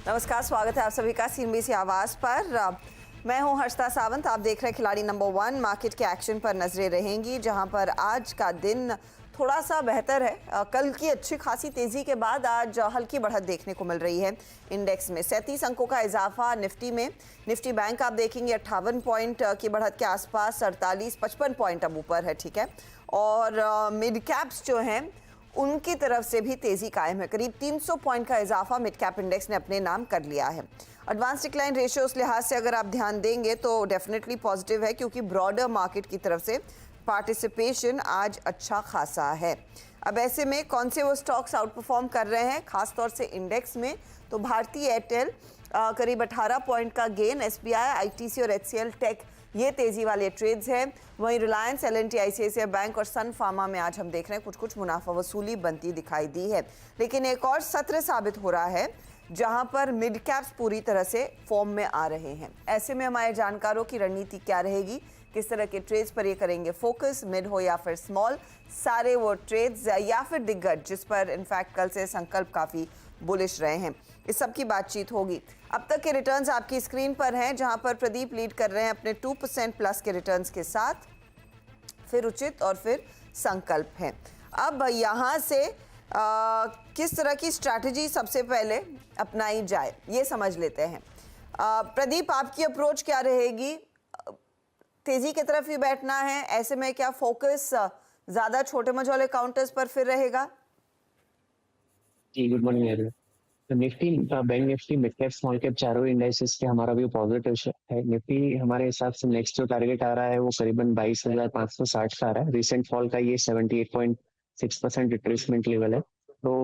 नमस्कार, स्वागत है आप सभी का सीएनबीसी आवाज पर। मैं हूं हर्षिता सावंत। आप देख रहे हैं खिलाड़ी नंबर 1। मार्केट के एक्शन पर नजरें रहेंगी, जहां पर आज का दिन थोड़ा सा बेहतर है। कल की अच्छी खासी तेजी के बाद आज हल्की बढ़त देखने को मिल रही है। इंडेक्स में 37 अंकों का इजाफा निफ्टी में। निफ्टी बैंक आप देखेंगे 58 पॉइंट की बढ़त के आसपास, 48-55 पॉइंट अब ऊपर है, ठीक है। और मिड कैप्स जो हैं उनकी तरफ से भी तेजी कायम है। करीब 300 पॉइंट का इजाफा मिड कैप इंडेक्स ने अपने नाम कर लिया है। एडवांस डिक्लाइन रेशियो उस लिहाज से अगर आप ध्यान देंगे तो डेफिनेटली पॉजिटिव है, क्योंकि ब्रॉडर मार्केट की तरफ से पार्टिसिपेशन आज अच्छा खासा है। अब ऐसे में कौन से वो स्टॉक्स आउट परफॉर्म कर रहे हैं, खासतौर से इंडेक्स में, तो भारतीय एयरटेल करीब 18 पॉइंट का गेन, एसबीआई, आईटीसी और एचसीएल टेक ये तेजी वाले ट्रेड्स हैं। वहीं रिलायंस, एलएनटी, आईसीआईसीआई बैंक और सन फार्मा में आज हम देख रहे हैं कुछ कुछ मुनाफा वसूली बनती दिखाई दी है। लेकिन एक और सत्र साबित हो रहा है जहां पर मिड कैप्स पूरी तरह से फॉर्म में आ रहे हैं। ऐसे में हमारे जानकारों की रणनीति क्या रहेगी, किस तरह के ट्रेड्स पर ये करेंगे फोकस, मिड हो या फिर स्मॉल, सारे वो ट्रेड्स या फिर दिग्गज जिस पर इनफैक्ट कल से संकल्प काफ़ी बुलिश रहे हैं, इस सब की बातचीत होगी। अब तक के रिटर्न्स आपकी स्क्रीन पर हैं, जहां पर प्रदीप लीड कर रहे हैं अपने 2% प्लस के रिटर्न्स के साथ, फिर उचित और फिर संकल्प हैं। अब यहां से किस तरह की स्ट्रैटेजी सबसे पहले अपनाई जाए ये समझ लेते हैं। प्रदीप, आपकी अप्रोच क्या रहेगी? तेजी की तरफ ही बैठना है? ऐसे में क्या फोकस ज्यादा छोटे मझोले काउंटर्स पर फिर रहेगा? जी, गुड मॉर्निंग एवरीवन। तो Nifty, bank Nifty, mid cap, small cap चारों इंडाइसेस पे हमारा भी पॉजिटिव है। निफ्टी हमारे हिसाब से नेक्स्ट जो टारगेट आ रहा है वो करीबन 22,560 का आ रहा है। रिसेंट फॉल का ये 78.6% रिट्रेसमेंट लेवल है। तो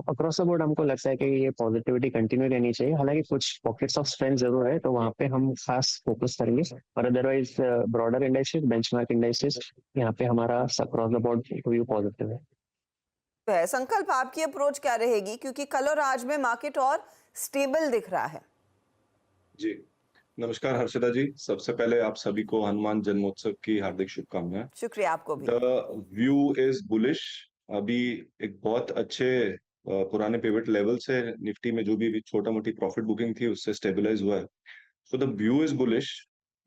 अक्रॉस द बोर्ड हमको लगता है कि ये पॉजिटिविटी कंटिन्यू रहनी चाहिए। हालांकि कुछ पॉकेट्स ऑफ स्ट्रेंथ जरूर है, तो वहाँ पे हम खास फोकस करेंगे। और otherwise broader indices, benchmark indices, यहाँ पे हमारा across the board view positive है। संकल्प, आपकी अप्रोच क्या रहेगी, क्योंकि कल और आज में मार्केट और स्टेबल दिख रहा है? जी, नमस्कार हर्षिता जी। सबसे पहले आप सभी को हनुमान जन्मोत्सव की हार्दिक शुभकामनाएं। शुक्रिया आपको भी। The view is bullish. अभी एक बहुत अच्छे पुराने पिवट लेवल से निफ्टी में जो भी छोटा मोटी प्रॉफिट बुकिंग थी उससे स्टेबलाइज हुआ है। So the view is bullish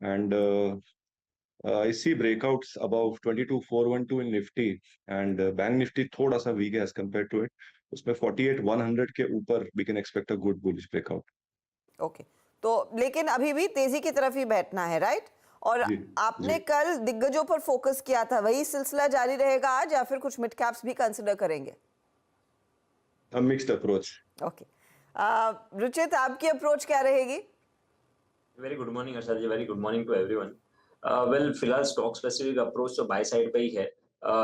and I see breakouts above 22,412 in Nifty and bank Nifty थोड़ा सा वीक है एज कंपेयर टू इट। उसमें 48,100 के ऊपर we can expect a good bullish breakout. Okay, तो लेकिन अभी भी तेजी की तरफ ही बैठना है, राइट? और जी आपने जी, कल दिग्गजों पर फोकस किया था, वही सिलसिला जारी रहेगा आज या फिर कुछ मिड कैप्स भी कंसिडर करेंगे? a mixed approach. Okay, Ruchit, आपकी अप्रोच क्या रहेगी? Very good morning Arshad ji, very good morning to everyone. Well, फिलहाल स्टॉक स्पेसिफिक अप्रोच तो बाय साइड पे ही है।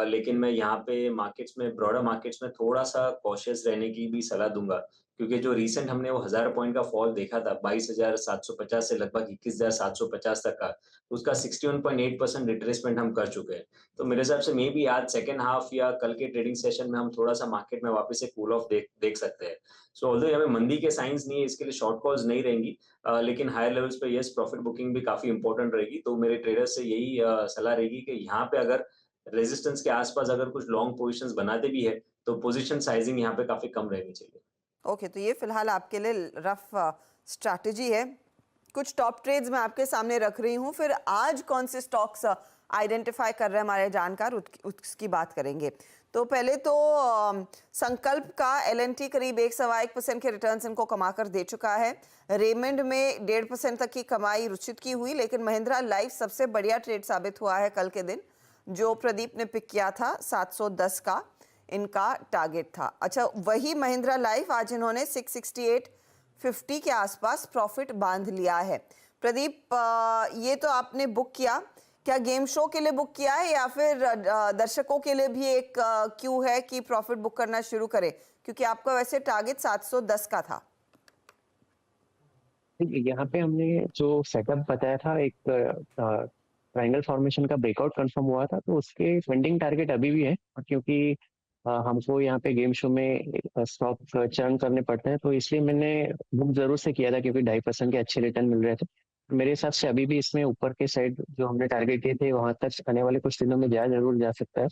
लेकिन मैं यहाँ पे मार्केट्स में, ब्रॉडर मार्केट्स में थोड़ा सा कॉशियस रहने की भी सलाह दूंगा, क्योंकि जो रीसेंट हमने वो 1000 पॉइंट का फॉल देखा था 22,750 से लगभग 21,750 तक का, उसका 61.8% रिट्रेसमेंट हम कर चुके हैं। तो मेरे हिसाब से मे बी आज सेकेंड हाफ या कल के ट्रेडिंग सेशन में हम थोड़ा सा मार्केट में वापस से कूल ऑफ देख सकते हैं। सो ऑल्दो यहाँ पे मंदी के साइंस नहीं है, इसके लिए शॉर्ट कॉल्स नहीं रहेंगी। लेकिन हायर लेवल्स पे यस, प्रॉफिट बुकिंग भी काफी इंपॉर्टेंट रहेगी। तो मेरे ट्रेडर्स से यही सलाह रहेगी कि यहाँ पे अगर रेजिस्टेंस के आसपास अगर कुछ लॉन्ग पोजीशंस बनाते भी है तो पोजीशन साइजिंग यहाँ पे काफी कम रहनी चाहिए। ओके, तो ये फिलहाल आपके लिए रफ स्ट्रैटेजी है। कुछ टॉप ट्रेड्स मैं आपके सामने रख रही हूँ, फिर आज कौन से स्टॉक्स आइडेंटिफाई कर रहे हैं हमारे जानकार, उसकी बात करेंगे। तो पहले तो संकल्प का एलएनटी करीब 1.1% के रिटर्न्स इनको कमाकर दे चुका है। रेमंड में 1.5% तक की कमाई रुचित की हुई, लेकिन महिंद्रा लाइफ सबसे बढ़िया ट्रेड साबित हुआ है कल के दिन, जो प्रदीप ने पिक किया था। 710 का इनका टारगेट था। अच्छा, वही महिंद्रा लाइफ आज इन्होंने 668.50 के आसपास प्रॉफिट बांध लिया है। प्रदीप, ये तो आपने बुक किया, क्या गेम शो के लिए बुक किया है या फिर दर्शकों के लिए भी एक क्यू है कि प्रॉफिट बुक करना शुरू करें, क्योंकि आपका वैसे टारगेट 710 का था? यहाँ पे हमने जो सेटअप बताया था, एक ट्रायंगल फॉर्मेशन का ब्रेकआउट कंफर्म हुआ था, तो उसके फंडिंग टारगेट अभी भी है। और क्योंकि हमको यहाँ पे गेम शो में स्टॉक चर्न करने पड़ते हैं, तो इसलिए मैंने बुक जरूर से किया था, क्योंकि 2.5% के अच्छे रिटर्न मिल रहे थे। मेरे हिसाब से अभी भी इसमें ऊपर के साइड जो हमने टारगेट किए थे वहां तक आने वाले कुछ दिनों में जरूर जा सकता है।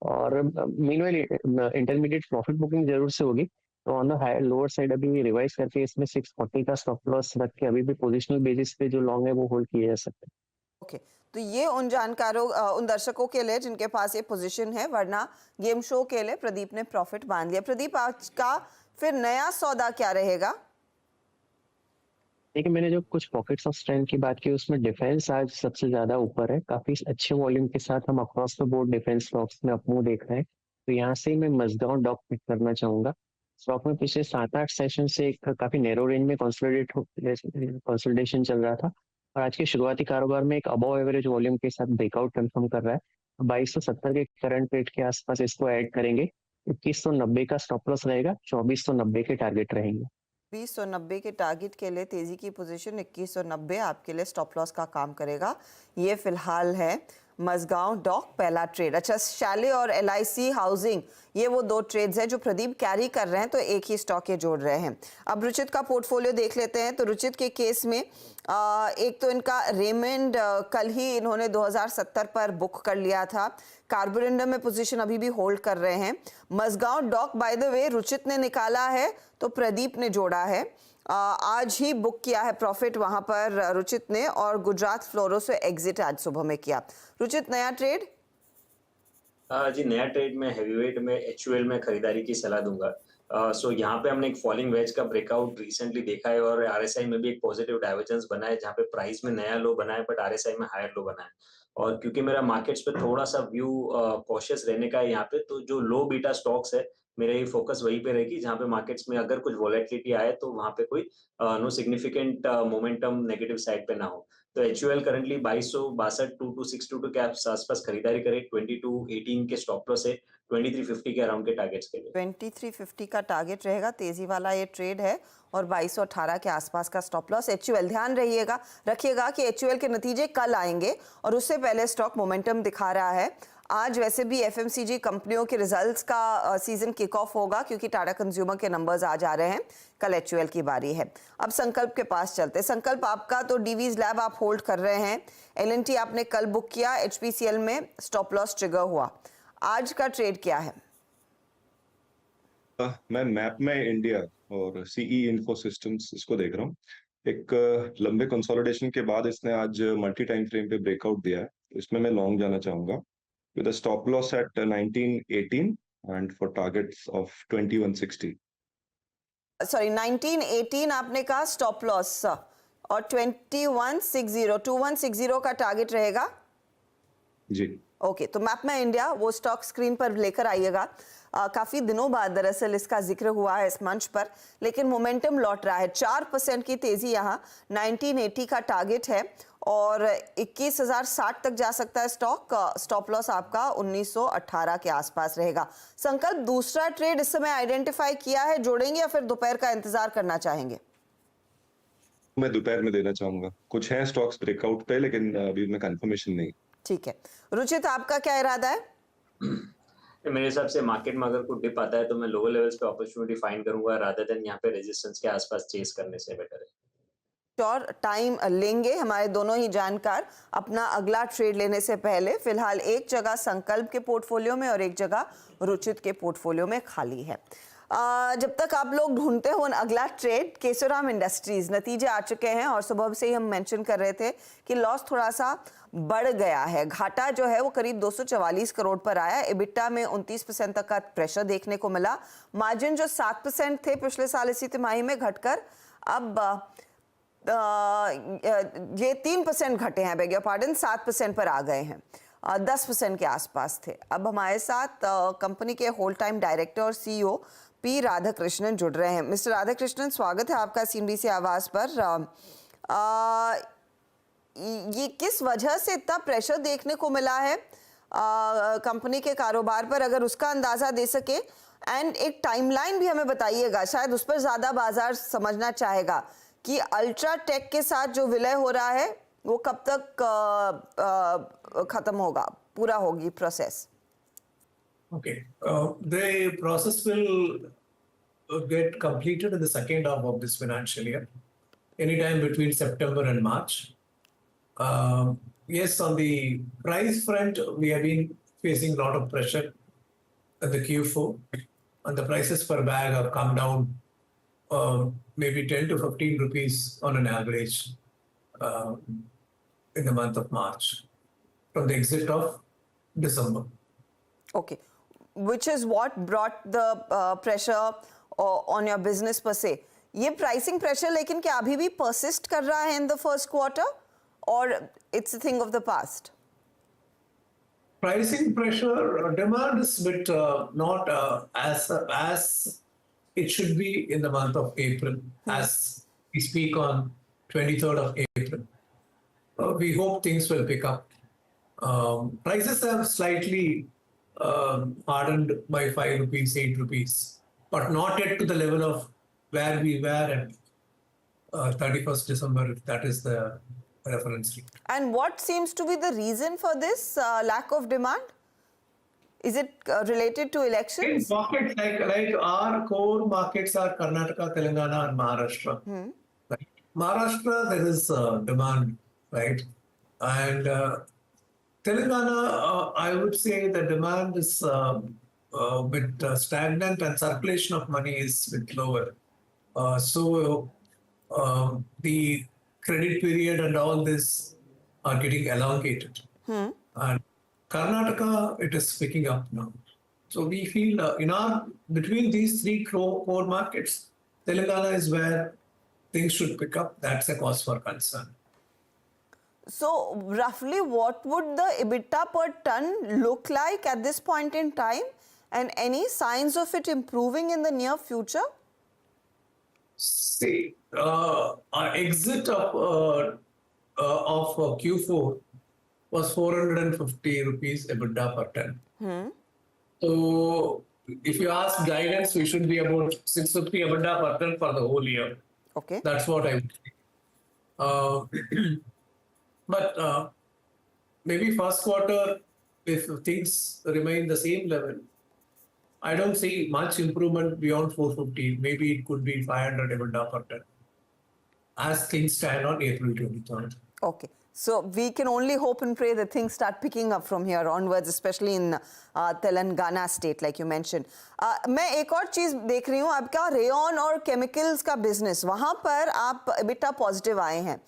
और मीनवाइल इंटरमीडिएट प्रॉफिट बुकिंग जरूर से होगी। तो on the higher lower side अभी रिवाइज करके इसमें 640 का स्टॉप लॉस रख के अभी भी पोजिशनल बेसिस पे जो लॉन्ग है वो होल्ड किए जा सकते हैं। ओके, तो ये उन जानकारों उन दर्शकों के लिए जिनके पास ये पोजीशन है, वरना गेम शो के लिए प्रदीप ने प्रॉफिट बांध लिया। प्रदीप, आज का फिर नया सौदा क्या रहेगा? देखिए, मैंने जो कुछ पॉकेट्स ऑफ स्ट्रेंथ की बात की उसमें डिफेंस आज सबसे ज्यादा ऊपर है। काफी अच्छे वॉल्यूम के साथ हम across the board defence stocks में अपमूव देख रहे हैं। तो यहाँ से ही मैं मजगांव डॉक पिक करना चाहूंगा। स्टॉक में पिछले 7-8 सेशन से एक काफी नैरो रेंज में कंसोलिडेशन चल रहा था और आज के शुरुआती कारोबार में एक अबव एवरेज वॉल्यूम के साथ ब्रेकआउट कंफर्म कर रहा है। 2270 के करंट रेट के आसपास इसको ऐड करेंगे। 2190 का स्टॉप लॉस रहेगा, 2490 के टारगेट रहेंगे। 2090 के टारगेट के लिए तेजी की पोजीशन 2190 आपके लिए स्टॉप लॉस का काम करेगा। ये फिलहाल है मजगांव डॉक पहला ट्रेड। अच्छा, शैले और LIC हाउसिंग, ये वो दो ट्रेड्स हैं जो प्रदीप कैरी कर रहे हैं, तो एक ही स्टॉक ये जोड़ रहे हैं। अब रुचित का पोर्टफोलियो देख लेते हैं। तो रुचित के केस में एक तो इनका रेमंड कल ही इन्होंने 2070 पर बुक कर लिया था। कार्बोरेंडम में पोजीशन अभी भी होल्ड कर रहे हैं। Mazagon Dock by the way Ruchit ने निकाला है तो प्रदीप ने जोड़ा है। आज ही बुक किया है प्रॉफिट वहां पर रुचित ने, और गुजरात फ्लोरो से एग्जिट आज सुबह में किया। रुचित, नया ट्रेड? जी, नया ट्रेड में हेवीवेट में HUL में खरीदारी की सलाह दूंगा। सो यहाँ पे हमने एक फॉलिंग वेज का ब्रेकआउट रिसेंटली देखा है और RSI में भी एक पॉजिटिव डाइवर्जेंस बना है, जहाँ पे प्राइस में नया लो बना है बट RSI में हायर लो बना है। और क्योंकि मेरा मार्केट्स पे थोड़ा सा व्यू कॉशियस रहने का है यहाँ पे, तो जो लो बीटा स्टॉक्स है मेरा ये फोकस वहीं पे रहेगी, जहाँ पे मार्केट्स में अगर कुछ वॉलेटिलिटी आए तो वहाँ पे कोई no significant momentum negative side पे ना हो। तो HUL करंटली 2262 2262 के आसपास खरीदारी करे। 2218 के स्टॉप लॉस है, 2350 के अराउंड के टारगेट्स के लिए। 2350 का टारगेट रहेगा। तेजी वाला ये ट्रेड है और 2218 के आसपास का स्टॉप लॉस। HUL, ध्यान रखिएगा कि HUL के नतीजे कल आएंगे और उससे पहले स्टॉक मोमेंटम दिखा रहा है। आज वैसे भी FMCG कंपनियों के रिजल्ट्स का सीजन किक ऑफ होगा, क्योंकि टाटा कंज्यूमर के नंबर्स आज आ रहे हैं। कल HUL की बारी है। अब संकल्प के पास चलते। संकल्प, आपका तो डीवीज लैब आप होल्ड कर रहे हैं। L&T आपने कल बुक किया, HPCL में स्टॉप लॉस ट्रिगर हुआ। आज का ट्रेड क्या है? मैं मैप में इंडिया और CE इन्फो सिस्टम्स इसको देख रहा हूँ। एक लंबे कंसोलिडेशन के बाद इसने आज मल्टी टाइम फ्रेम पे ब्रेकआउट दिया है। इसमें मैं लॉन्ग जाना चाहूंगा with a stop loss at 1918 and for targets of 2160. Sorry, 1918 आपने कहा स्टॉप लॉस, और 2160 का टारगेट रहेगा। जी ओके, तो मैप में इंडिया वो स्टॉक स्क्रीन पर लेकर आइएगा। काफी दिनों बाद दरअसल इसका जिक्र हुआ है इस मंच पर, लेकिन मोमेंटम लौट रहा है। 4% की तेजी यहाँ। 1980 का टारगेट है और 21,060 तक जा सकता है स्टॉक। स्टॉप लॉस आपका 1918 के आसपास रहेगा। संकल्प, दूसरा ट्रेड इस समय आइडेंटिफाई किया है, जोड़ेंगे या फिर दोपहर का इंतजार करना चाहेंगे? मैं दोपहर में देना चाहूंगा। कुछ हैं स्टॉक्स ब्रेकआउट पे, लेकिन अभी उनमें कंफर्मेशन नहीं। ठीक है। रुचित, आपका क्या इरादा है? मेरे हिसाब से मार्केट में अगर कोई डिप आता है तो मैं लोअर लेवल्स पे अपॉर्चुनिटी फाइंड करूंगा, रादर देन यहाँ पे रेजिस्टेंस के आसपास चेस करने से बेटर है। और टाइम लेंगे हमारे दोनों ही जानकार अपना अगला ट्रेड लेने से पहले। फिलहाल एक जगह संकल्प के पोर्टफोलियो में और एक जगह रुचित के पोर्टफोलियो में खाली है। जब तक आप लोग ढूंढते हो अगला ट्रेड, केशोराम इंडस्ट्रीज, नतीजे आ चुके हैं और सुबह से ही हम मेंशन कर रहे थे कि लॉस थोड़ा सा बढ़ गया है। घाटा जो है वो करीब 244 करोड़ पर आया। EBITDA में 29% तक का प्रेशर देखने को मिला। मार्जिन जो 7% थे पिछले साल इसी तिमाही में, घटकर अब ये 3% घटे हैं, बेग योर पार्डन, 7% पर आ गए हैं। 10% के आसपास थे। अब हमारे साथ कंपनी के होल टाइम डायरेक्टर और CEO P राधाकृष्णन जुड़ रहे हैं। मिस्टर राधाकृष्णन, स्वागत है आपका CNBC आवाज पर। ये किस वजह से इतना प्रेशर देखने को मिला है कंपनी के कारोबार पर, अगर उसका अंदाजा दे सके, एंड एक टाइमलाइन भी हमें बताइएगा, शायद उस पर ज्यादा बाजार समझना चाहेगा कि अल्ट्राटेक के साथ जो विलय हो रहा है वो कब तक खत्म होगा, पूरा होगी process? Okay, the process will get completed in the second half of this financial year, anytime between September and March. Yes, on the price front, we have been facing a lot of pressure at the Q4. and the prices per bag have come down maybe 10 to 15 rupees on an average in the month of March from the exit of December. Okay, which is what brought the pressure on your business per se. ये pricing pressure लेकिन क्या अभी भी persist कर रहा है in the first quarter, or it's a thing of the past? Pricing pressure, demand is bit not as it should be in the month of April, as we speak on 23rd of April. We hope things will pick up. Prices have slightly hardened by 5 rupees, 8 rupees, but not yet to the level of where we were at 31st December, if that is the reference rate. And what seems to be the reason for this lack of demand? Is it related to In elections? pockets like our core markets are Karnataka, Telangana, and Maharashtra. Right? Maharashtra, there is demand, right? And Telangana, I would say the demand is a bit stagnant and circulation of money is a bit lower. So the credit period and all this are getting elongated. And Karnataka, it is picking up now. So we feel between these three core markets, Telangana is where things should pick up. That's a cause for concern. So roughly what would the EBITDA per ton look like at this point in time, and any signs of it improving in the near future? See, our exit of Q4 was 450 rupees EBITDA per ton. So if you ask guidance, we should be about 650 EBITDA per ton for the whole year. Okay. That's what I would say. But maybe first quarter, if things remain the same level, I don't see much improvement beyond 450. Maybe it could be 500 EBITDA per ton as things stand on April 23rd. Okay. So we can only hope and pray that things start picking up from here onwards, especially in Telangana state, like you mentioned. मैं एक और चीज देख रही हूँ, आपका rayon और chemicals का बिजनेस, वहां पर आप EBITDA पॉजिटिव आए हैं.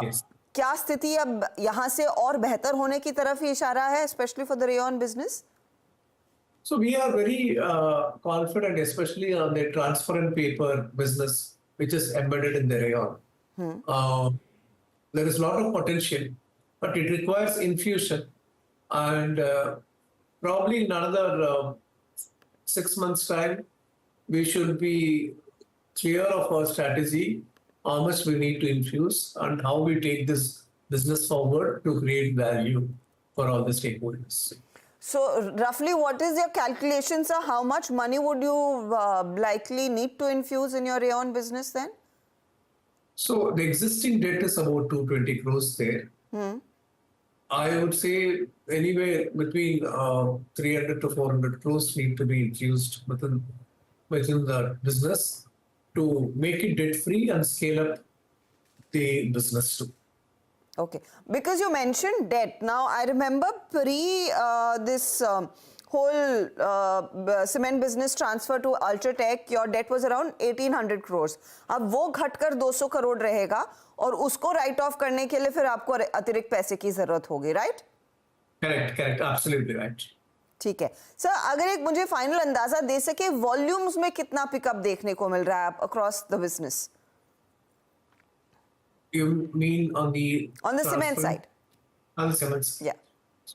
Yes. क्या स्थिति अब यहाँ से और बेहतर होने की तरफ ही इशारा है, especially for the rayon business? So we are very confident, especially on the transparent paper business, which is embedded in the rayon. There is a lot of potential, but it requires infusion, and probably in another 6 months' time, we should be clear of our strategy, how much we need to infuse, and how we take this business forward to create value for all the stakeholders. So roughly what is your calculation, sir? How much money would you likely need to infuse in your rayon business then? So the existing debt is about 220 crores there. I would say anywhere between 300 to 400 crores need to be infused within the business to make it debt free and scale up the business too. Okay, because you mentioned debt. Now I remember this whole cement business transfer to Ultratech, your debt was around 1800 crores. अब वो घटकर 200 करोड़ रहेगा और उसको right of करने के लिए फिर आपको अतिरिक्त पैसे की जरूरत होगी, राइट? Correct, absolutely right. ठीक है सर, अगर एक मुझे फाइनल अंदाजा दे सके वॉल्यूम्स में कितना पिकअप देखने को मिल रहा है across the business? You mean on the cement side? On the cement side. Yeah.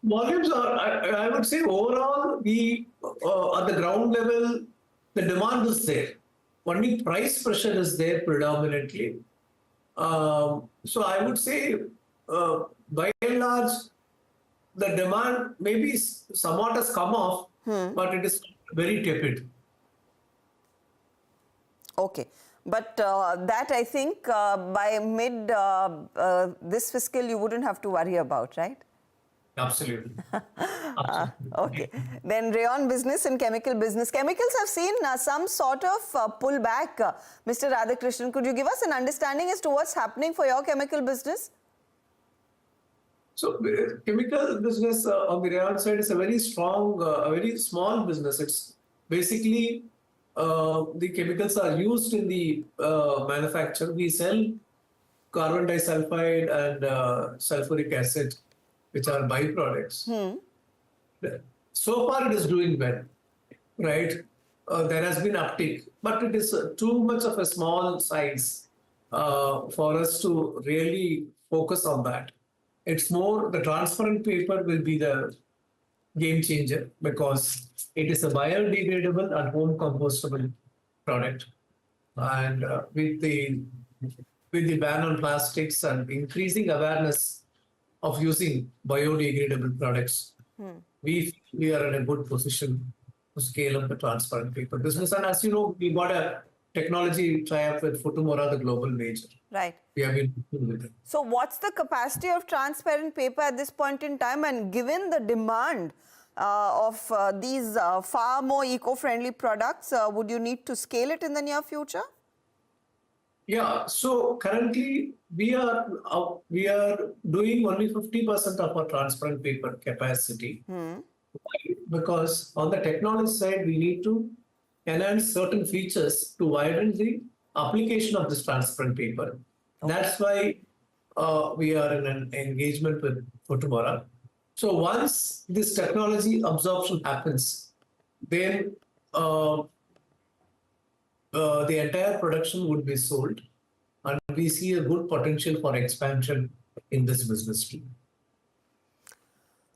Volumes are, I would say overall, at the ground level, the demand is there. Only price pressure is there predominantly. So I would say, by and large, the demand maybe somewhat has come off, but it is very tepid. Okay. But that I think by mid this fiscal you wouldn't have to worry about, right? Absolutely. Okay. Then rayon business and chemical business. Chemicals have seen some sort of pullback. Mr. Radhakrishnan, could you give us an understanding as to what's happening for your chemical business? So chemical business on the rayon side is a very strong, a very small business. It's basically the chemicals are used in the manufacture. We sell carbon disulfide and sulfuric acid, which are byproducts. So far, it is doing well, right? There has been uptick, but it is too much of a small size for us to really focus on that. It's more the transparent paper will be the game changer because it is a biodegradable and home compostable product. And with the ban on plastics and increasing awareness of using biodegradable products, we are in a good position to scale up the transparent paper business. And as you know, we got a technology tie-up with Futomura, the global major. Right. We have been working with it. So what's the capacity of transparent paper at this point in time, and given the demand of these far more eco-friendly products, would you need to scale it in the near future? Yeah, so currently we are doing only 50% of our transparent paper capacity. Because on the technology side, we need to enhance certain features to widen the application of this transparent paper. That's why we are in an engagement with Futomura. So once this technology absorption happens, then the entire production would be sold, and we see a good potential for expansion in this business stream.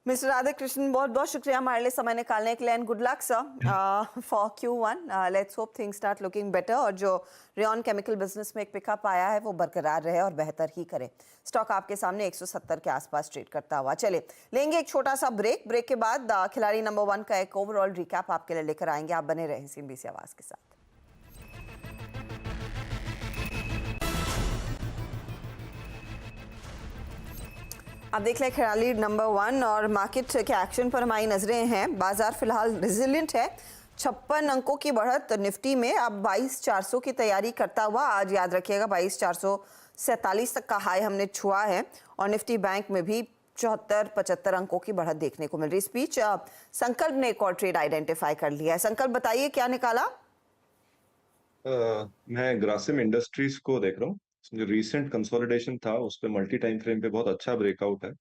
Mr. Radhakrishnan, बहुत बहुत शुक्रिया हमारे लिए समय निकालने के लिए, and good luck sir for Q1. Let's hope things start looking better और जो रेयन केमिकल बिजनेस में एक पिकअप आया है वो बरकरार रहे और बेहतर ही करे. स्टॉक आपके सामने 170 के आसपास ट्रेड करता हुआ. चले लेंगे एक छोटा सा ब्रेक के बाद खिलाड़ी नंबर 1 का एक ओवरऑल रिकैप आपके लिए लेकर आएंगे. आप बने रहें CNBC आवाज के साथ. आप देख लें खिलाड़ी नंबर 1 और मार्केट के एक्शन पर हमारी नजरें हैं. बाजार फिलहाल रेजिलिएंट है. 56 अंकों की बढ़त निफ्टी में अब 22,400 की तैयारी करता हुआ. आज याद रखिएगा 22,447 तक का हाई हमने छुआ है और निफ्टी बैंक में भी 74-75 अंकों की बढ़त देखने को मिल रही. स्पीच संकल्प ने एक और ट्रेड आइडेंटिफाई कर लिया है. संकल्प बताइए क्या निकाला? मैं ग्रासिम इंडस्ट्रीज को देख रहा हूँ. जो रीसेंट कंसोलिडेशन था उस पे मल्टी टाइम फ्रेम पे बहुत अच्छा ब्रेकआउट है,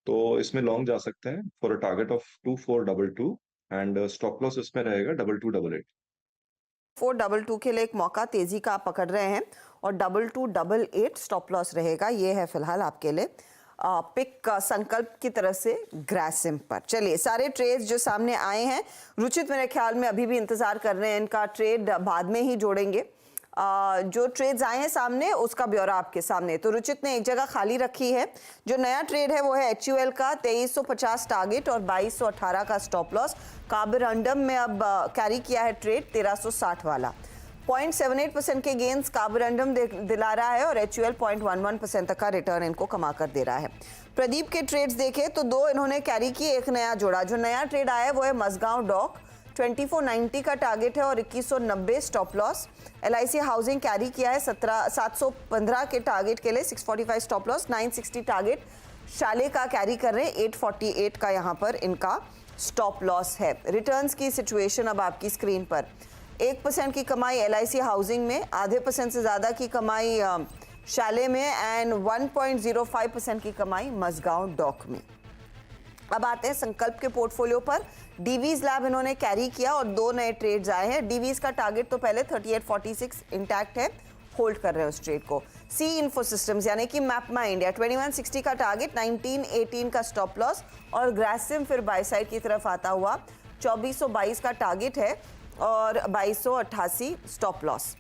तो इसमें लॉन्ग जा सकते हैं for a target of 2422 and stop loss इसमें रहेगा 2288. 422 के लिए एक मौका तेजी का आप पकड़ रहे हैं और 2288 स्टॉप लॉस रहेगा. ये है फिलहाल आपके लिए पिक संकल्प की तरफ से ग्रासिम पर. चलिए सारे ट्रेड्स जो सामने आए हैं, रुचित मेरे ख्याल में अभी भी इंतजार कर रहे हैं. इनका ट्रेड बाद में ही जोड़ेंगे. जो ट्रेड्स आए हैं सामने उसका ब्यौरा आपके सामने. तो रुचित ने एक जगह खाली रखी है. जो नया ट्रेड है वो है HUL का 2350 टारगेट और 2218 का स्टॉप लॉस. कार्बोरंडम में अब कैरी किया है ट्रेड 1360 वाला. 0.78% के गेंस कार्बोरंडम दिला रहा है और HUL 0.11% तक का रिटर्न इनको कमा कर दे रहा है. प्रदीप के ट्रेड्स देखें तो 2 इन्होंने कैरी किए, एक नया जोड़ा. जो नया ट्रेड आया है वो है मसगांव डॉक. 2490 का टारगेट है और 2190 stop loss. LIC housing carry किया है 715 के टारगेट के लिए 645 स्टॉप लॉस. 960 टारगेट शाले का कैरी कर रहे हैं. 848 का यहाँ पर इनका स्टॉप लॉस है. रिटर्न्स की सिचुएशन अब आपकी स्क्रीन पर. 1% की कमाई LIC हाउसिंग में, आधे % से ज़्यादा की कमाई शाले में एंड 1.05% की कमाई मसगांव डॉक में. अब आते हैं संकल्प के पोर्टफोलियो पर. डीवीज लैब इन्होंने कैरी किया और 2 नए ट्रेड्स आए हैं. डीवीज का टारगेट तो पहले 3846 इंटैक्ट है, होल्ड कर रहे हैं उस ट्रेड को. सी इन्फो सिस्टम्स यानी कि मैपमा इंडिया 2160 का टारगेट, 1918 का स्टॉप लॉस और ग्रासिम फिर बाय साइड की तरफ आता हुआ 2422 का टारगेट है और 2288 स्टॉप लॉस.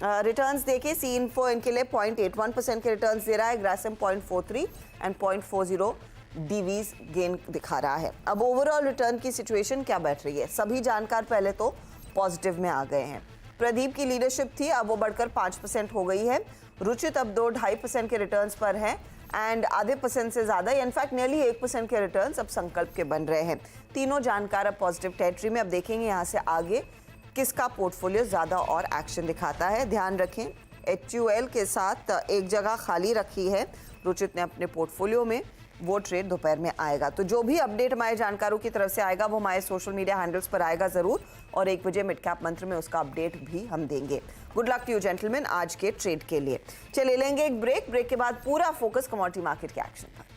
रिटर्न्स देखें, सी इन्फो इनके लिए 0.81% के रिटर्न्स दे रहा है. ग्रासिम 0.43 एंड 0.40 डीवीज गेन दिखा रहा है. अब ओवरऑल रिटर्न की सिचुएशन क्या बैठ रही है? सभी जानकार पहले तो पॉजिटिव में आ गए हैं. प्रदीप की लीडरशिप थी, अब वो बढ़कर 5% हो गई है. रुचित अब 2-2.5% के रिटर्न्स पर हैं एंड आधे % से ज़्यादा, इनफैक्ट नियरली 1% के रिटर्न्स अब संकल्प के बन रहे हैं. तीनों जानकार अब पॉजिटिव टेरिटरी में. अब देखेंगे यहाँ से आगे किसका पोर्टफोलियो ज़्यादा और एक्शन दिखाता है. ध्यान रखें HUL के साथ एक जगह खाली रखी है रुचित ने अपने पोर्टफोलियो में. वो ट्रेड दोपहर में आएगा। तो जो भी अपडेट हमारे जानकारों की तरफ से आएगा वो हमारे सोशल मीडिया हैंडल्स पर आएगा ज़रूर, और 1 बजे मिड कैप मंत्र में उसका अपडेट भी हम देंगे। Good luck to you gentleman आज के ट्रेड के लिए। चलिए लेंगे एक ब्रेक के बाद पूरा फोकस कमोडिटी मार्केट के एक्शन पर।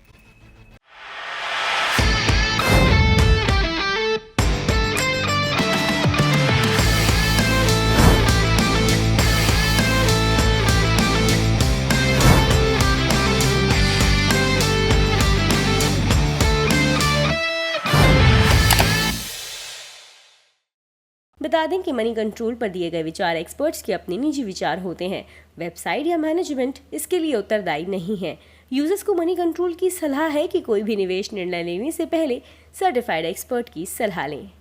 बता दें कि मनी कंट्रोल पर दिए गए विचार एक्सपर्ट्स के अपने निजी विचार होते हैं। वेबसाइट या मैनेजमेंट इसके लिए उत्तरदायी नहीं है। यूजर्स को मनी कंट्रोल की सलाह है कि कोई भी निवेश निर्णय लेने से पहले सर्टिफाइड एक्सपर्ट की सलाह लें।